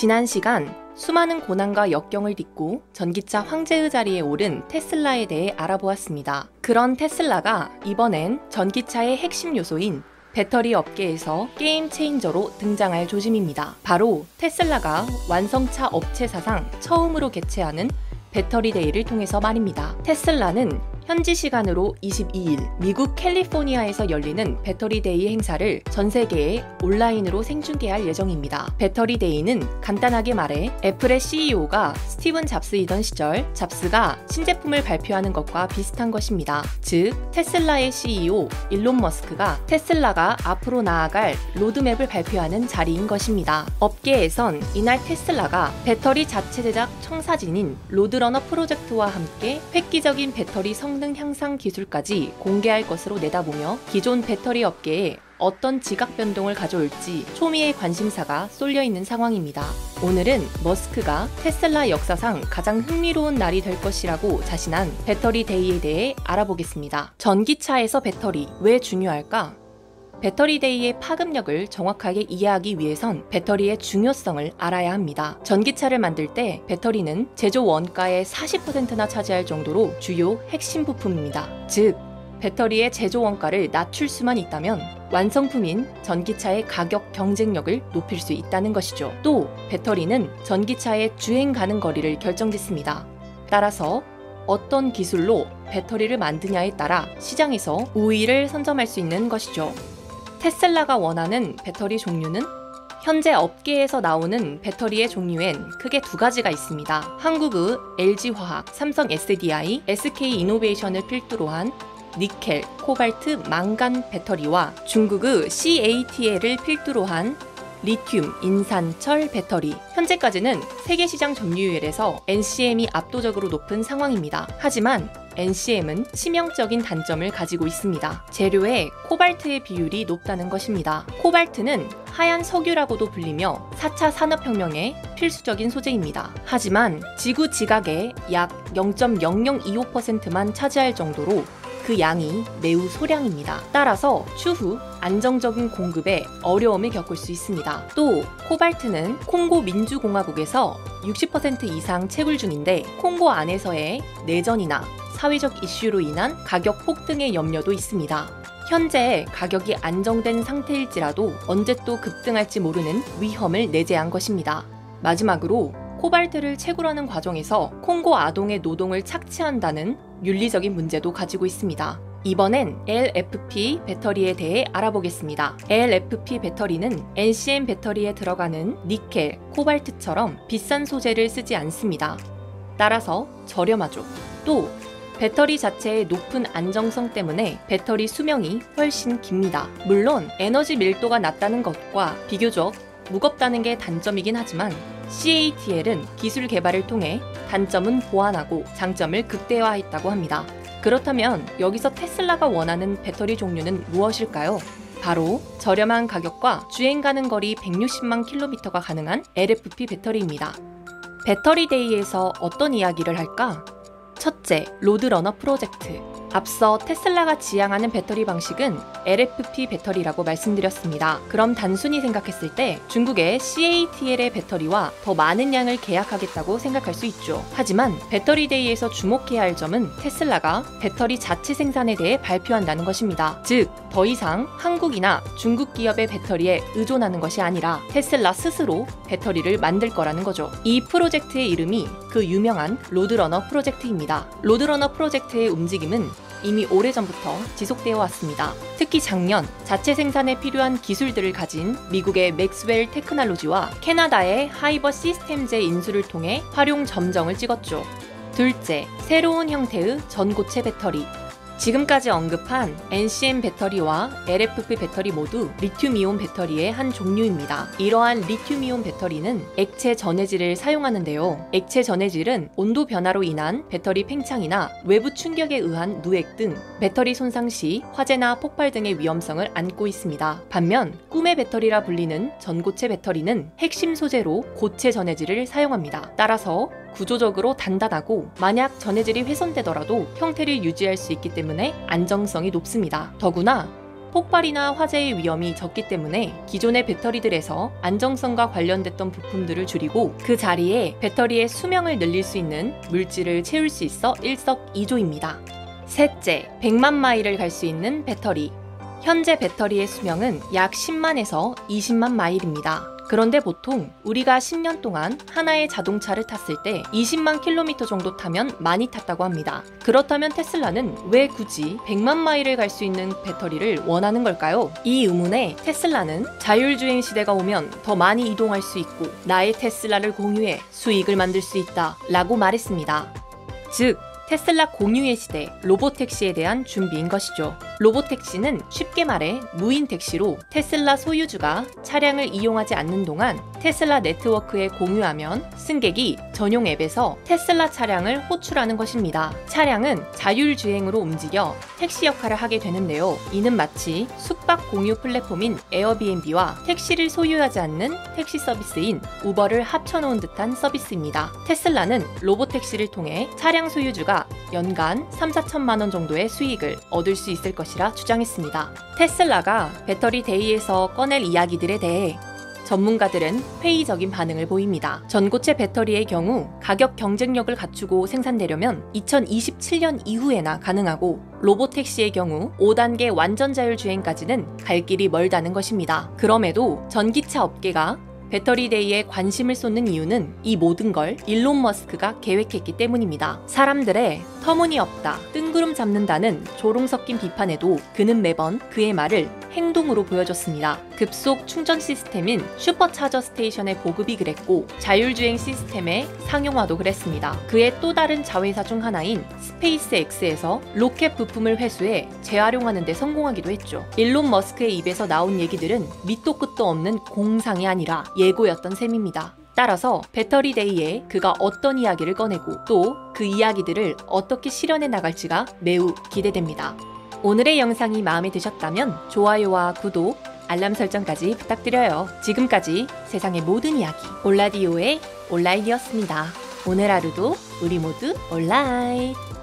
지난 시간 수많은 고난과 역경을 딛고 전기차 황제의 자리에 오른 테슬라에 대해 알아보았습니다. 그런 테슬라가 이번엔 전기차의 핵심 요소인 배터리 업계에서 게임 체인저로 등장할 조짐입니다. 바로 테슬라가 완성차 업체 사상 처음으로 개최하는 배터리 데이를 통해서 말입니다. 테슬라는 현지 시간으로 22일 미국 캘리포니아에서 열리는 배터리 데이 행사를 전 세계에 온라인으로 생중계할 예정입니다. 배터리 데이는 간단하게 말해 애플의 CEO가 스티븐 잡스이던 시절 잡스가 신제품을 발표하는 것과 비슷한 것입니다. 즉 테슬라의 CEO 일론 머스크가 테슬라가 앞으로 나아갈 로드맵을 발표하는 자리인 것입니다. 업계에선 이날 테슬라가 배터리 자체 제작 청사진인 로드러너 프로젝트와 함께 획기적인 배터리 성능 향상 기술까지 공개할 것으로 내다보며 기존 배터리 업계에 어떤 지각 변동을 가져올지 초미의 관심사가 쏠려 있는 상황입니다. 오늘은 머스크가 테슬라 역사상 가장 흥미로운 날이 될 것이라고 자신한 배터리 데이에 대해 알아보겠습니다. 전기차에서 배터리 왜 중요할까? 배터리 데이의 파급력을 정확하게 이해하기 위해선 배터리의 중요성을 알아야 합니다. 전기차를 만들 때 배터리는 제조 원가의 40%나 차지할 정도로 주요 핵심 부품입니다. 즉, 배터리의 제조 원가를 낮출 수만 있다면 완성품인 전기차의 가격 경쟁력을 높일 수 있다는 것이죠. 또 배터리는 전기차의 주행 가는 거리를 결정짓습니다. 따라서 어떤 기술로 배터리를 만드냐에 따라 시장에서 우위를 선점할 수 있는 것이죠. 테슬라가 원하는 배터리 종류는 현재 업계에서 나오는 배터리의 종류엔 크게 두 가지가 있습니다. 한국의 LG화학, 삼성 SDI, SK이노베이션을 필두로 한 니켈, 코발트, 망간 배터리와 중국의 CATL을 필두로 한 리튬, 인산, 철 배터리. 현재까지는 세계 시장 점유율에서 NCM이 압도적으로 높은 상황입니다. 하지만 NCM은 치명적인 단점을 가지고 있습니다. 재료에 코발트의 비율이 높다는 것입니다. 코발트는 하얀 석유라고도 불리며 4차 산업혁명의 필수적인 소재입니다. 하지만 지구 지각의 약 0.0025%만 차지할 정도로 그 양이 매우 소량입니다. 따라서 추후 안정적인 공급에 어려움을 겪을 수 있습니다. 또 코발트는 콩고 민주공화국에서 60% 이상 채굴 중인데 콩고 안에서의 내전이나 사회적 이슈로 인한 가격 폭등의 염려도 있습니다. 현재 가격이 안정된 상태일지라도 언제 또 급등할지 모르는 위험을 내재한 것입니다. 마지막으로 코발트를 채굴하는 과정에서 콩고 아동의 노동을 착취한다는 윤리적인 문제도 가지고 있습니다. 이번엔 LFP 배터리에 대해 알아보겠습니다. LFP 배터리는 NCM 배터리에 들어가는 니켈, 코발트처럼 비싼 소재를 쓰지 않습니다. 따라서 저렴하죠. 또 배터리 자체의 높은 안정성 때문에 배터리 수명이 훨씬 깁니다. 물론 에너지 밀도가 낮다는 것과 비교적 무겁다는 게 단점이긴 하지만 CATL은 기술 개발을 통해 단점은 보완하고 장점을 극대화했다고 합니다. 그렇다면 여기서 테슬라가 원하는 배터리 종류는 무엇일까요? 바로 저렴한 가격과 주행 가는 거리 160만 킬로미터가 가능한 LFP 배터리입니다. 배터리 데이에서 어떤 이야기를 할까? 첫째, 로드러너 프로젝트. 앞서 테슬라가 지향하는 배터리 방식은 LFP 배터리라고 말씀드렸습니다. 그럼 단순히 생각했을 때 중국의 CATL의 배터리와 더 많은 양을 계약하겠다고 생각할 수 있죠. 하지만 배터리 데이에서 주목해야 할 점은 테슬라가 배터리 자체 생산에 대해 발표한다는 것입니다. 즉, 더 이상 한국이나 중국 기업의 배터리에 의존하는 것이 아니라 테슬라 스스로 배터리를 만들 거라는 거죠. 이 프로젝트의 이름이 그 유명한 로드러너 프로젝트입니다. 로드러너 프로젝트의 움직임은 이미 오래전부터 지속되어 왔습니다. 특히 작년 자체 생산에 필요한 기술들을 가진 미국의 맥스웰 테크놀로지와 캐나다의 하이버 시스템즈의 인수를 통해 활용 점정을 찍었죠. 둘째, 새로운 형태의 전고체 배터리. 지금까지 언급한 NCM 배터리와 LFP 배터리 모두 리튬이온 배터리의 한 종류입니다. 이러한 리튬이온 배터리는 액체 전해질을 사용하는데요. 액체 전해질은 온도 변화로 인한 배터리 팽창이나 외부 충격에 의한 누액 등 배터리 손상 시 화재나 폭발 등의 위험성을 안고 있습니다. 반면 꿈의 배터리라 불리는 전고체 배터리는 핵심 소재로 고체 전해질을 사용합니다. 따라서 구조적으로 단단하고 만약 전해질이 훼손되더라도 형태를 유지할 수 있기 때문에 안정성이 높습니다. 더구나 폭발이나 화재의 위험이 적기 때문에 기존의 배터리들에서 안정성과 관련됐던 부품들을 줄이고 그 자리에 배터리의 수명을 늘릴 수 있는 물질을 채울 수 있어 일석이조입니다. 셋째, 100만 마일을 갈 수 있는 배터리. 현재 배터리의 수명은 약 10만에서 20만 마일입니다. 그런데 보통 우리가 10년 동안 하나의 자동차를 탔을 때 20만 킬로미터 정도 타면 많이 탔다고 합니다. 그렇다면 테슬라는 왜 굳이 100만 마일을 갈 수 있는 배터리를 원하는 걸까요? 이 의문에 테슬라는 자율주행 시대가 오면 더 많이 이동할 수 있고 나의 테슬라를 공유해 수익을 만들 수 있다 라고 말했습니다. 즉, 테슬라 공유의 시대, 로보택시에 대한 준비인 것이죠. 로보택시는 쉽게 말해 무인 택시로 테슬라 소유주가 차량을 이용하지 않는 동안 테슬라 네트워크에 공유하면 승객이 전용 앱에서 테슬라 차량을 호출하는 것입니다. 차량은 자율주행으로 움직여 택시 역할을 하게 되는데요. 이는 마치 숙박 공유 플랫폼인 에어비앤비와 택시를 소유하지 않는 택시 서비스인 우버를 합쳐놓은 듯한 서비스입니다. 테슬라는 로보택시를 통해 차량 소유주가 연간 3~4천만 원 정도의 수익을 얻을 수 있을 것이라 주장했습니다. 테슬라가 배터리 데이에서 꺼낼 이야기들에 대해 전문가들은 회의적인 반응을 보입니다. 전고체 배터리의 경우 가격 경쟁력을 갖추고 생산되려면 2027년 이후에나 가능하고 로보택시의 경우 5단계 완전 자율주행까지는 갈 길이 멀다는 것입니다. 그럼에도 전기차 업계가 배터리데이에 관심을 쏟는 이유는 이 모든 걸 일론 머스크가 계획했기 때문입니다. 사람들의 터무니없다, 뜬구름 잡는다는 조롱 섞인 비판에도 그는 매번 그의 말을 행동으로 보여줬습니다. 급속 충전 시스템인 슈퍼차저 스테이션의 보급이 그랬고 자율주행 시스템의 상용화도 그랬습니다. 그의 또 다른 자회사 중 하나인 스페이스X에서 로켓 부품을 회수해 재활용하는 데 성공하기도 했죠. 일론 머스크의 입에서 나온 얘기들은 밑도 끝도 없는 공상이 아니라 예고였던 셈입니다. 따라서 배터리 데이에 그가 어떤 이야기를 꺼내고 또 그 이야기들을 어떻게 실현해 나갈지가 매우 기대됩니다. 오늘의 영상이 마음에 드셨다면 좋아요와 구독, 알람 설정까지 부탁드려요. 지금까지 세상의 모든 이야기 올라디오의 온라인이었습니다. 오늘 하루도 우리 모두 온라인!